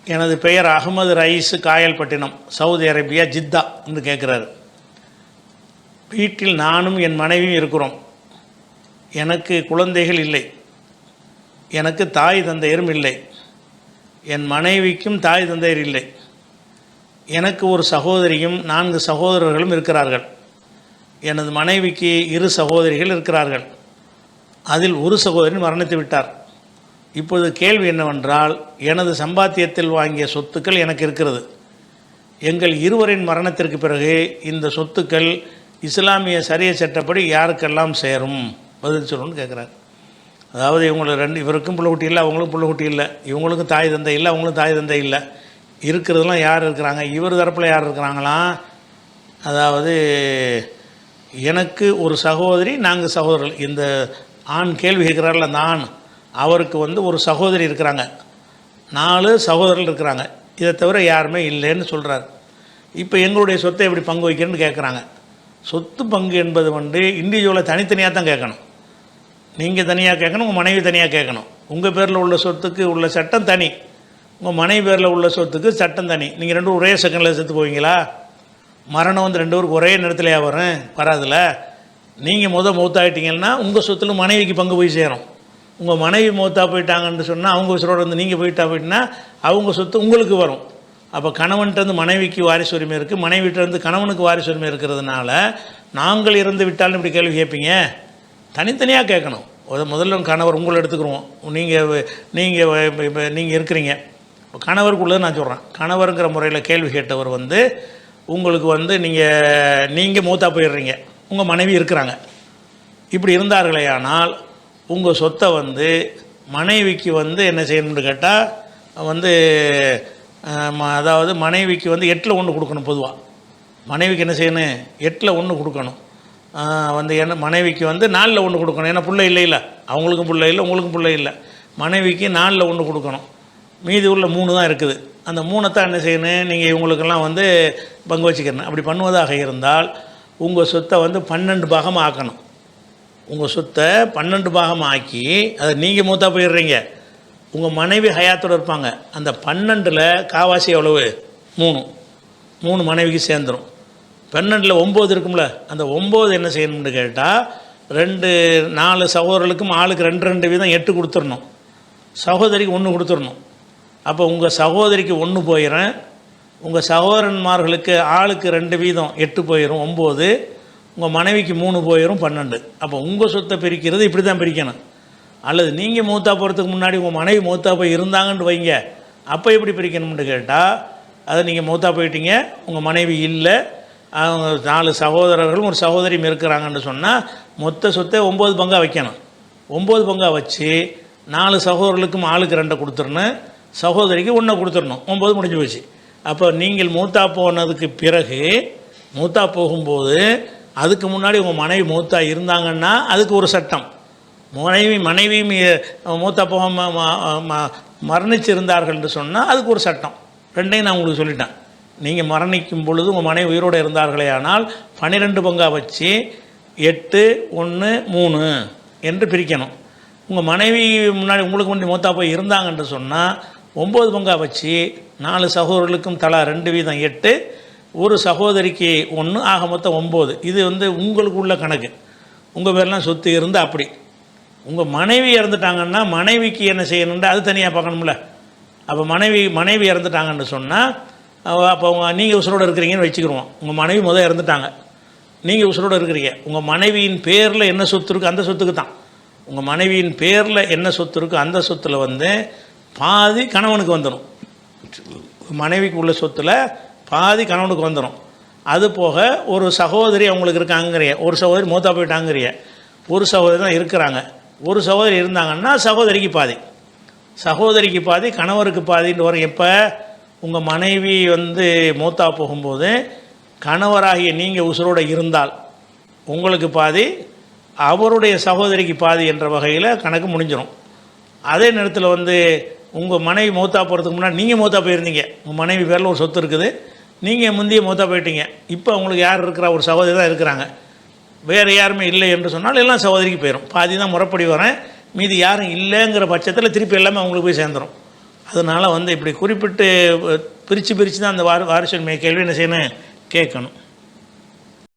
எனது பெயர் Ahmed Rais, Kayalpattinam, Saudi Arabia, Jeddah என்று கேட்குறாரு. வீட்டில் நானும் என் மனைவியும் இருக்கிறோம். எனக்கு குழந்தைகள் இல்லை. எனக்கு தாய் தந்தையரும் இல்லை. என் மனைவிக்கும் தாய் தந்தையர் இல்லை. எனக்கு ஒரு சகோதரியும் 4 சகோதரர்களும் இருக்கிறார்கள். எனது மனைவிக்கு 2 சகோதரிகள் இருக்கிறார்கள். அதில் ஒரு சகோதரி மரணித்து விட்டார். இப்போது கேள்வி என்னவென்றால், எனது சம்பாத்தியத்தில் வாங்கிய சொத்துக்கள் எனக்கு இருக்கிறது. எங்கள் இருவரின் மரணத்திற்கு பிறகு இந்த சொத்துக்கள் இஸ்லாமிய சரிய சட்டப்படி யாருக்கெல்லாம் சேரும்? பதில் சொல்லணும்னு கேட்குறாரு. அதாவது இவருக்கும் பிள்ளை குட்டி இல்லை, அவங்களுக்கும் பிள்ளை குட்டி இல்லை, இவங்களுக்கும் தாய் தந்தை இல்லை, அவங்களுக்கும் தாய் தந்தை இல்லை. இருக்கிறதுலாம் யார் இருக்கிறாங்க? இவர் தரப்பில் யார் இருக்கிறாங்களாம்? அதாவது எனக்கு ஒரு சகோதரி, 4 சகோதரர்கள். இந்த ஆண் கேள்வி கேட்குறாருல, அந்த ஆண், அவருக்கு ஒரு சகோதரி இருக்கிறாங்க, 4 சகோதரர்கள் இருக்கிறாங்க. இதை தவிர யாருமே இல்லைன்னு சொல்கிறார். இப்போ எங்களுடைய சொத்தை எப்படி பங்கு வைக்கிறேன்னு கேட்குறாங்க. சொத்து பங்கு என்பது இண்டிவிஜுவலாக தனித்தனியாக தான் கேட்கணும். நீங்கள் தனியாக கேட்கணும், உங்கள் மனைவி தனியாக கேட்கணும். உங்கள் பேரில் உள்ள சொத்துக்கு உள்ள சட்டம் தனி, உங்கள் மனைவி பேரில் உள்ள சொத்துக்கு சட்டம் தனி. நீங்கள் 2 ஒரே செகண்டில் செத்து போவீங்களா? மரணம் 2 பேருக்கு ஒரே நேரத்திலேயே வராதுல. நீங்கள் மௌத்தாகிட்டீங்கன்னா உங்கள் சொத்தில் மனைவிக்கு பங்கு போய் சேரும். உங்கள் மனைவி மௌத்தா போயிட்டாங்கன்னு சொன்னால், அவங்க உசுரோடு நீங்கள் போயிட்டீங்கன்னா அவங்க சொத்து உங்களுக்கு வரும். அப்போ கணவன்கிட்டருந்து மனைவிக்கு வாரிசு உரிமை இருக்குது, மனைவிட்டேருந்து கணவனுக்கு வாரிசு உரிமை இருக்கிறதுனால நாங்கள் இறந்து விட்டாலும் இப்படி கேள்வி கேட்பீங்க? தனித்தனியாக கேட்கணும். முதல்ல கணவர் உங்களை எடுத்துக்கிறோம். நீங்கள் இருக்கிறீங்க. இப்போ கணவருக்குள்ளது நான் சொல்கிறேன். கணவருங்கிற முறையில் கேள்வி கேட்டவர் உங்களுக்கு நீங்கள் மூத்தா போயிடுறீங்க, உங்கள் மனைவி இருக்கிறாங்க. இப்படி இருந்தார்களே ஆனால் உங்கள் சொத்தை மனைவிக்கு என்ன செய்யணும்னு கேட்டால் அதாவது மனைவிக்கு 8ல் 1 கொடுக்கணும். பொதுவாக மனைவிக்கு என்ன செய்யணும்? 8ல் 1 கொடுக்கணும். என்ன மனைவிக்கு 4ல் 1 கொடுக்கணும். ஏன்னா பிள்ளை இல்லை, அவங்களுக்கும் பிள்ளை இல்லை, உங்களுக்கும் பிள்ளை இல்லை. மனைவிக்கு 4ல் 1 கொடுக்கணும். மீதி உள்ள 3 தான் இருக்குது. அந்த 3 தான் என்ன செய்யணும்? நீங்கள் இவங்களுக்கெல்லாம் பங்கு வச்சுக்கணும். அப்படி பண்ணுவதாக இருந்தால் உங்கள் சொத்தை 12 பாகமாக ஆக்கணும். உங்கள் சொத்தை 12 பாகமாக ஆக்கி அதை நீங்கள் மூத்தா போயிடுறீங்க, உங்கள் மனைவி ஹயாத்தோடு இருப்பாங்க. அந்த 12ல் காவாசி எவ்வளவு? 3 மனைவிக்கு சேர்ந்துடும். 12ல் 9 இருக்கும்ல, அந்த 9 என்ன செய்யணும்னு கேட்டால் 4 சகோதரர்களுக்கும் ஆளுக்கு 2 வீதம் 8 கொடுத்துடணும். சகோதரிக்கு 1 கொடுத்துடணும். அப்போ உங்கள் சகோதரிக்கு 1 போயிடும், உங்கள் சகோதரன்மார்களுக்கு ஆளுக்கு 2 வீதம் 8 போயிடும், 9. உங்கள் மனைவிக்கு 3 போயிடும், 12. அப்போ உங்கள் சொத்தை பிரிக்கிறது இப்படி தான் பிரிக்கணும். அல்லது நீங்கள் மூத்தா போகிறதுக்கு முன்னாடி உங்கள் மனைவி மூத்தா போய் இருந்தாங்கன்னு வைங்க, அப்போ எப்படி பிரிக்கணும்னு கேட்டால், அதை நீங்கள் மூத்தா போயிட்டீங்க, உங்கள் மனைவி இல்லை, அவங்க 4 சகோதரர்களும் ஒரு சகோதரியும் இருக்கிறாங்கன்னு சொன்னால் மொத்த சொத்தை 9 பங்காக வைக்கணும். 9 பங்காக வச்சு 4 சகோதரர்களுக்கும் ஆளுக்கு 2 கொடுத்துடணும், சகோதரிக்கு 1 கொடுத்துடணும். 9 முடிஞ்சு போச்சு. அப்போ நீங்கள் மூத்தா போனதுக்கு பிறகு, மூத்தா போகும்போது அதுக்கு முன்னாடி உங்கள் மனைவி மூத்தா இருந்தாங்கன்னா அதுக்கு ஒரு சட்டம். மனைவி மூத்தா போக மரணிச்சிருந்தார்கள் என்று சொன்னால் அதுக்கு ஒரு சட்டம். 2ஐயும் நான் உங்களுக்கு சொல்லிட்டேன். நீங்கள் மரணிக்கும் பொழுது உங்கள் மனைவி உயிரோடு இருந்தார்களே ஆனால் 12 பங்காக வச்சு 8, 1, 3 என்று பிரிக்கணும். உங்கள் மனைவி முன்னாடி உங்களுக்கு முன்னாடி மூத்தா போய் இருந்தாங்கன்னு சொன்னால் 9 பங்காக வச்சு 4 சகோதரர்களுக்கும் தலா 2 வீதம் 8, ஒரு சகோதரிக்கு 1, ஆக மொத்தம் 9. இது உங்களுக்கு உள்ள கணக்கு. உங்கள் பேர்லாம் சொத்து இருந்து அப்படி. உங்கள் மனைவி இறந்துட்டாங்கன்னா மனைவிக்கு என்ன செய்யணும்னு அது தனியாக பார்க்கணும்ல. அப்போ மனைவி இறந்துட்டாங்கன்னு சொன்னால், அப்போ நீங்கள் உசுரோடு இருக்கிறீங்கன்னு வச்சுக்கிடுவோம். உங்கள் மனைவி இறந்துட்டாங்க, நீங்கள் உசுரோடு இருக்கிறீங்க. உங்கள் மனைவியின் பேரில் என்ன சொத்து இருக்குது அந்த சொத்துக்கு தான். உங்கள் மனைவியின் பேரில் என்ன சொத்து இருக்கோ அந்த சொத்தில் பாதி கணவனுக்கு வந்துடும். மனைவிக்கு உள்ள சொத்தில் பாதி கணவனுக்கு வந்துடும். அது போக ஒரு சகோதரி அவங்களுக்கு இருக்காங்கிறிய, ஒரு சகோதரி மூத்தா போயிட்டாங்கிறிய, ஒரு சகோதரி தான் இருக்கிறாங்க. ஒரு சகோதரி இருந்தாங்கன்னா சகோதரிக்கு பாதி கணவருக்கு பாதின்னு வரும். எப்போ உங்கள் மனைவி மூத்தா போகும்போது கணவராகிய நீங்கள் உசுரோடு இருந்தால் உங்களுக்கு பாதி, அவருடைய சகோதரிக்கு பாதி என்ற வகையில் கணக்கு முடிஞ்சிடும். அதே நேரத்தில் உங்கள் மனைவி மூத்தா போகிறதுக்கு முன்னாடி நீங்கள் மூத்தா போயிருந்தீங்க, உங்கள் மனைவி பேரில் ஒரு சொத்து இருக்குது, நீங்கள் முந்தைய மூத்தா போயிட்டீங்க. இப்போ உங்களுக்கு யார் இருக்கிறா? ஒரு சகோதரி தான் இருக்கிறாங்க, வேறு யாருமே இல்லை என்று சொன்னால் எல்லாம் சகோதரிக்கு போயிடும். பாதி தான் முறைப்படி வரேன், மீதி யாரும் இல்லைங்கிற பட்சத்தில் திருப்பி எல்லாமே அவங்களுக்கு போய் சேர்ந்துடும். அதனால் வந்து இப்படி குறிப்பிட்டு பிரித்து தான் அந்த வாரிசுரிமை கேள்வி என்ன செய்யணும் கேட்கணும்.